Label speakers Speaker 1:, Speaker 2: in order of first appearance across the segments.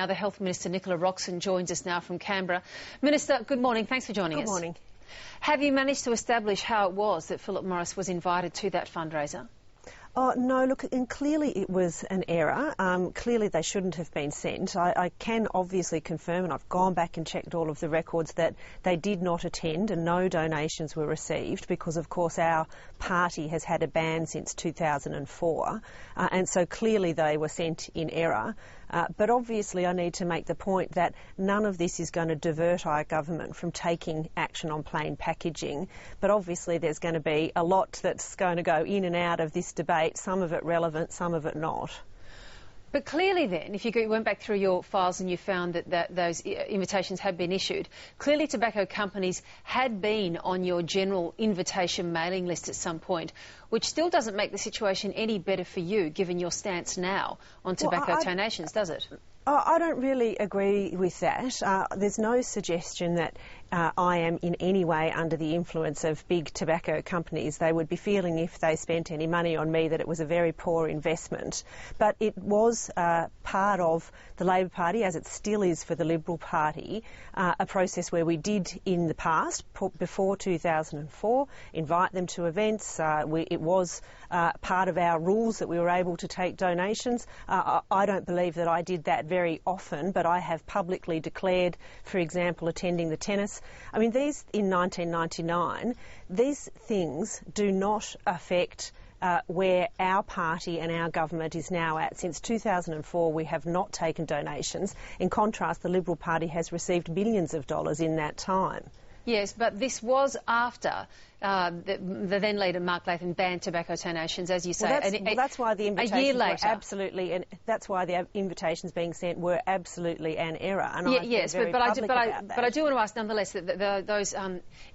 Speaker 1: Now the Health Minister Nicola Roxon joins us now from Canberra. Minister, good morning. Thanks for joining us.
Speaker 2: Good morning.
Speaker 1: Have you managed to establish how it was that Philip Morris was invited to that fundraiser?
Speaker 2: Oh, no, look, and clearly it was an error. Clearly they shouldn't have been sent. I can obviously confirm, and I've gone back and checked all of the records, that they did not attend and no donations were received because, of course, our party has had a ban since 2004, and so clearly they were sent in error. But obviously I need to make the point that none of this is going to divert our government from taking action on plain packaging. But obviously there's going to be a lot that's going to go in and out of this debate, some of it relevant, some of it not.
Speaker 1: But clearly then, if you went back through your files and you found that those invitations had been issued, clearly tobacco companies had been on your general invitation mailing list at some point, which still doesn't make the situation any better for you, given your stance now on tobacco donations, does it?
Speaker 2: I don't really agree with that. There's no suggestion that I am in any way under the influence of big tobacco companies. They would be feeling, if they spent any money on me, that it was a very poor investment. But it was part of the Labor Party, as it still is for the Liberal Party, a process where we did in the past, before 2004, invite them to events. It was part of our rules that we were able to take donations. I don't believe that I did that very often, but I have publicly declared, for example, attending the tennis. I mean, these, in 1999, these things do not affect where our party and our government is now at. Since 2004, we have not taken donations. In contrast, the Liberal Party has received millions of dollars in that time.
Speaker 1: Yes, but this was after the then leader Mark Latham banned tobacco donations, as you say.
Speaker 2: Well, that's why the invitations
Speaker 1: a year later,
Speaker 2: were absolutely, and that's why the invitations being sent were absolutely an error. And
Speaker 1: yes, but I do want to ask nonetheless that those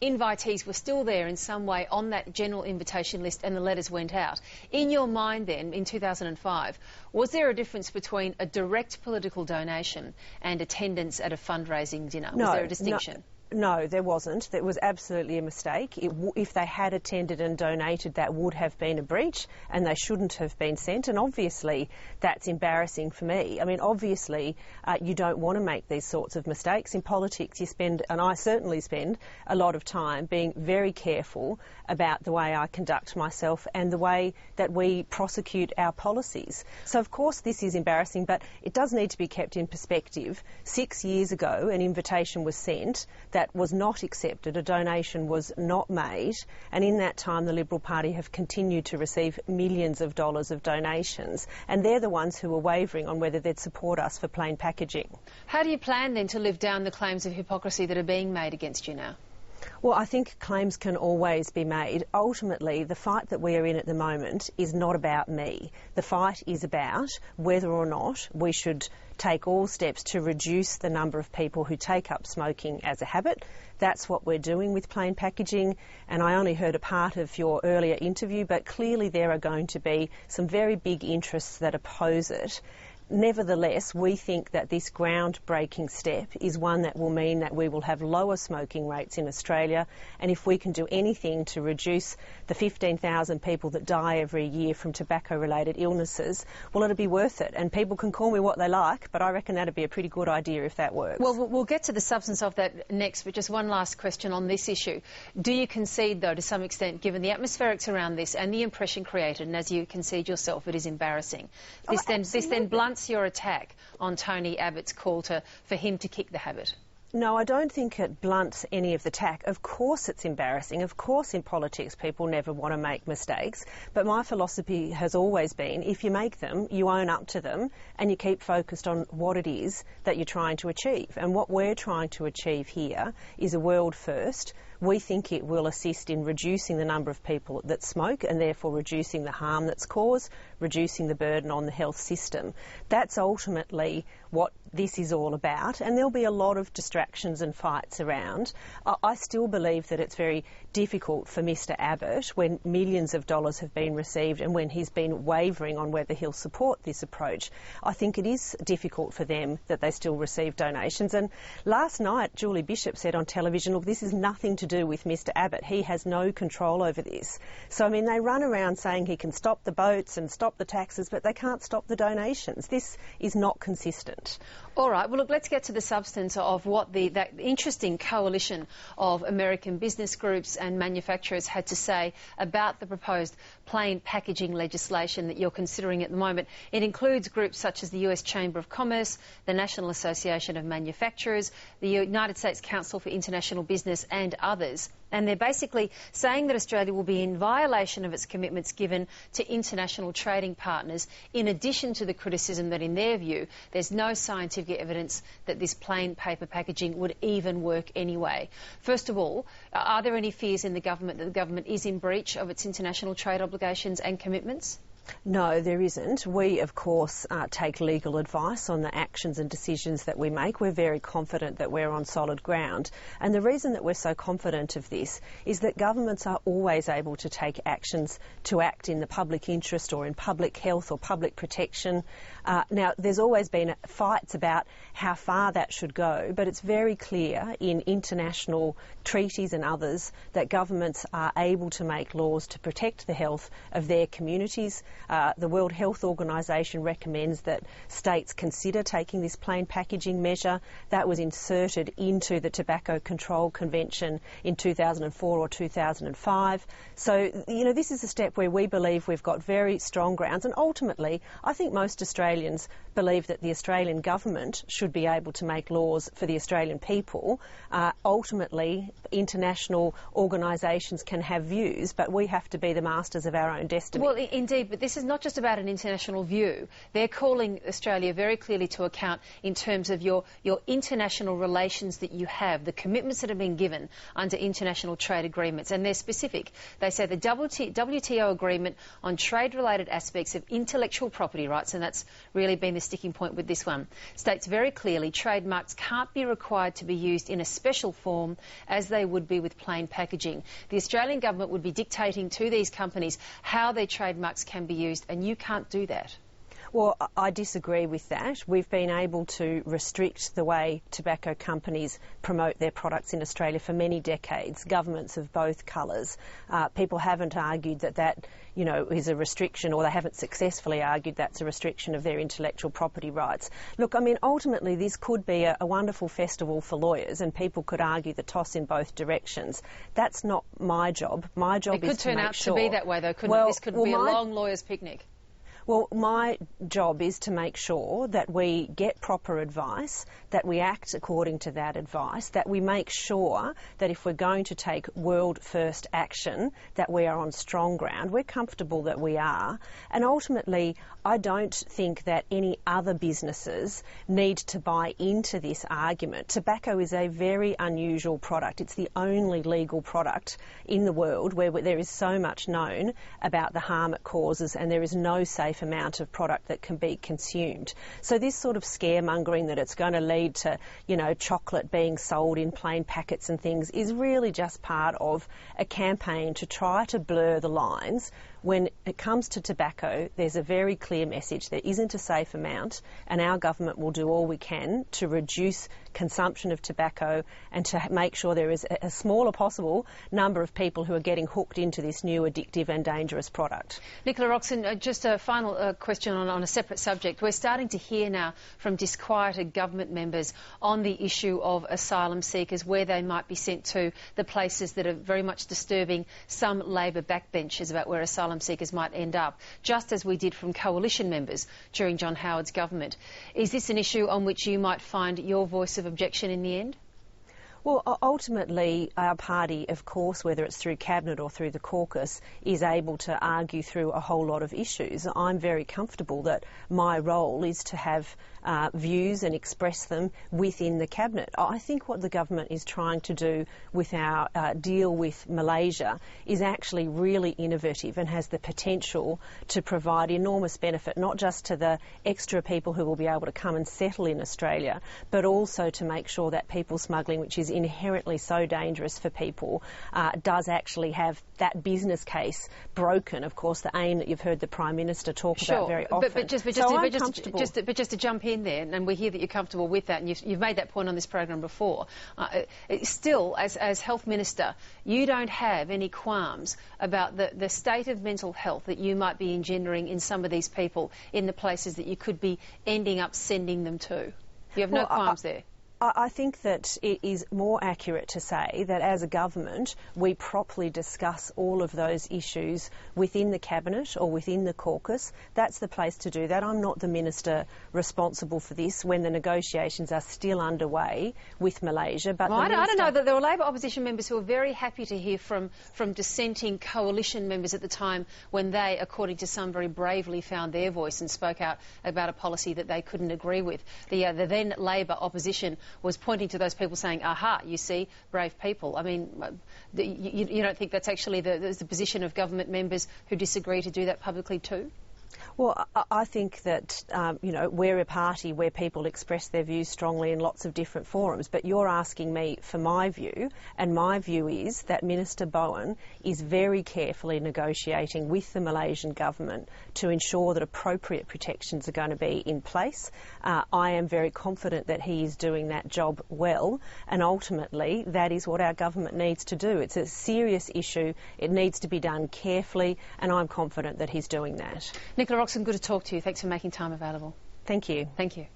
Speaker 1: invitees were still there in some way on that general invitation list, and the letters went out. In your mind, then, in 2005, was there a difference between a direct political donation and attendance at a fundraising dinner?
Speaker 2: No,
Speaker 1: was there a distinction?
Speaker 2: No, there wasn't. That was absolutely a mistake. If they had attended and donated, that would have been a breach and they shouldn't have been sent. And obviously that's embarrassing for me. I mean, obviously you don't want to make these sorts of mistakes. In politics you spend, and I certainly spend, a lot of time being very careful about the way I conduct myself and the way that we prosecute our policies. So of course this is embarrassing, but it does need to be kept in perspective. 6 years ago an invitation was sent that was not accepted, a donation was not made, and in that time the Liberal Party have continued to receive millions of dollars of donations, and they're the ones who are wavering on whether they'd support us for plain packaging.
Speaker 1: How do you plan then to live down the claims of hypocrisy that are being made against you now?
Speaker 2: Well, I think claims can always be made. Ultimately, the fight that we are in at the moment is not about me. The fight is about whether or not we should take all steps to reduce the number of people who take up smoking as a habit. That's what we're doing with plain packaging, and I only heard a part of your earlier interview, but clearly there are going to be some very big interests that oppose it. Nevertheless, we think that this groundbreaking step is one that will mean that we will have lower smoking rates in Australia, and if we can do anything to reduce the 15,000 people that die every year from tobacco-related illnesses, well, it'll be worth it. And people can call me what they like, but I reckon that'd be a pretty good idea if that works.
Speaker 1: Well, we'll get to the substance of that next, but just one last question on this issue. Do you concede, though, to some extent, given the atmospherics around this and the impression created, and as you concede yourself, it is embarrassing, this then blunts your attack on Tony Abbott's call for him to kick the habit?
Speaker 2: No, I don't think it blunts any of the attack. Of course it's embarrassing. Of course in politics people never want to make mistakes. But my philosophy has always been, if you make them, you own up to them and you keep focused on what it is that you're trying to achieve. And what we're trying to achieve here is a world first. We think it will assist in reducing the number of people that smoke and therefore reducing the harm that's caused, reducing the burden on the health system. That's ultimately what this is all about, and there'll be a lot of distractions and fights around. I still believe that it's very difficult for Mr Abbott, when millions of dollars have been received and when he's been wavering on whether he'll support this approach. I think it is difficult for them that they still receive donations. And last night Julie Bishop said on television, look, this is nothing to do with Mr Abbott. He has no control over this. So, I mean, they run around saying he can stop the boats and stop the taxes, but they can't stop the donations. This is not consistent.
Speaker 1: All right, well, look, let's get to the substance of what that interesting coalition of American business groups and manufacturers had to say about the proposed plain packaging legislation that you're considering at the moment. It includes groups such as the US Chamber of Commerce, the National Association of Manufacturers, the United States Council for International Business and others. And they're basically saying that Australia will be in violation of its commitments given to international trading partners, in addition to the criticism that, in their view, there's no scientific evidence that this plain paper packaging would even work anyway. First of all, are there any fears in the government that the government is in breach of its international trade obligations and commitments?
Speaker 2: No, there isn't. We, of course, take legal advice on the actions and decisions that we make. We're very confident that we're on solid ground. And the reason that we're so confident of this is that governments are always able to take actions to act in the public interest or in public health or public protection. Now, there's always been fights about how far that should go, but it's very clear in international treaties and others that governments are able to make laws to protect the health of their communities. The World Health Organisation recommends that states consider taking this plain packaging measure. That was inserted into the Tobacco Control Convention in 2004 or 2005. So, you know, this is a step where we believe we've got very strong grounds, and ultimately I think most Australians believe that the Australian government should be able to make laws for the Australian people. Ultimately, international organisations can have views, but we have to be the masters of our own destiny.
Speaker 1: Well, indeed, but this is not just about an international view. They're calling Australia very clearly to account in terms of your international relations that you have, the commitments that have been given under international trade agreements, and they're specific. They say the WTO agreement on trade-related aspects of intellectual property rights, and that's really been the sticking point with this one, states very clearly trademarks can't be required to be used in a special form as they would be with plain packaging. The Australian government would be dictating to these companies how their trademarks can be used, and you can't do that.
Speaker 2: Well, I disagree with that. We've been able to restrict the way tobacco companies promote their products in Australia for many decades, governments of both colours. People haven't argued that, you know, is a restriction, or they haven't successfully argued that's a restriction of their intellectual property rights. Look, I mean, ultimately this could be a wonderful festival for lawyers, and people could argue the toss in both directions. That's not my job. My job is to make sure...
Speaker 1: It could turn out to be that way, though, couldn't it? This could be a long lawyer's picnic.
Speaker 2: Well, my job is to make sure that we get proper advice, that we act according to that advice, that we make sure that if we're going to take world-first action, that we are on strong ground. We're comfortable that we are. And ultimately, I don't think that any other businesses need to buy into this argument. Tobacco is a very unusual product. It's the only legal product in the world where there is so much known about the harm it causes, and there is no safe amount of product that can be consumed. So this sort of scaremongering that it's going to lead to, you know, chocolate being sold in plain packets and things is really just part of a campaign to try to blur the lines. When it comes to tobacco, there's a very clear message. There isn't a safe amount, and our government will do all we can to reduce consumption of tobacco and to make sure there is a smaller possible number of people who are getting hooked into this new addictive and dangerous product.
Speaker 1: Nicola Roxon, just a final question on a separate subject. We're starting to hear now from disquieted government members on the issue of asylum seekers, where they might be sent to, the places that are very much disturbing some Labor backbenchers about where asylum seekers might end up, just as we did from coalition members during John Howard's government. Is this an issue on which you might find your voice of objection in the end?
Speaker 2: Well, ultimately, our party, of course, whether it's through Cabinet or through the caucus, is able to argue through a whole lot of issues. I'm very comfortable that my role is to have views and express them within the Cabinet. I think what the government is trying to do with our deal with Malaysia is actually really innovative and has the potential to provide enormous benefit, not just to the extra people who will be able to come and settle in Australia, but also to make sure that people smuggling, which is inherently so dangerous for people, does actually have that business case broken. Of course, the aim that you've heard the Prime Minister talk about very often.
Speaker 1: But just to jump in there, and we hear that you're comfortable with that, and you've made that point on this program before. Still, as Health Minister, you don't have any qualms about the state of mental health that you might be engendering in some of these people in the places that you could be ending up sending them to. You have no qualms there?
Speaker 2: I think that it is more accurate to say that as a government we properly discuss all of those issues within the Cabinet or within the caucus. That's the place to do that. I'm not the minister responsible for this when the negotiations are still underway with Malaysia. But
Speaker 1: I don't know, that there were Labor opposition members who were very happy to hear from dissenting coalition members at the time when they, according to some, very bravely found their voice and spoke out about a policy that they couldn't agree with. The then Labor opposition was pointing to those people saying, aha, you see, brave people. I mean, you don't think that's actually the position of government members who disagree to do that publicly too?
Speaker 2: Well, I think that, we're a party where people express their views strongly in lots of different forums, but you're asking me for my view, and my view is that Minister Bowen is very carefully negotiating with the Malaysian government to ensure that appropriate protections are going to be in place. I am very confident that he is doing that job well, and ultimately that is what our government needs to do. It's a serious issue. It needs to be done carefully, and I'm confident that he's doing that.
Speaker 1: Nicola Roxon, good to talk to you. Thanks for making time available.
Speaker 2: Thank you.
Speaker 1: Thank you.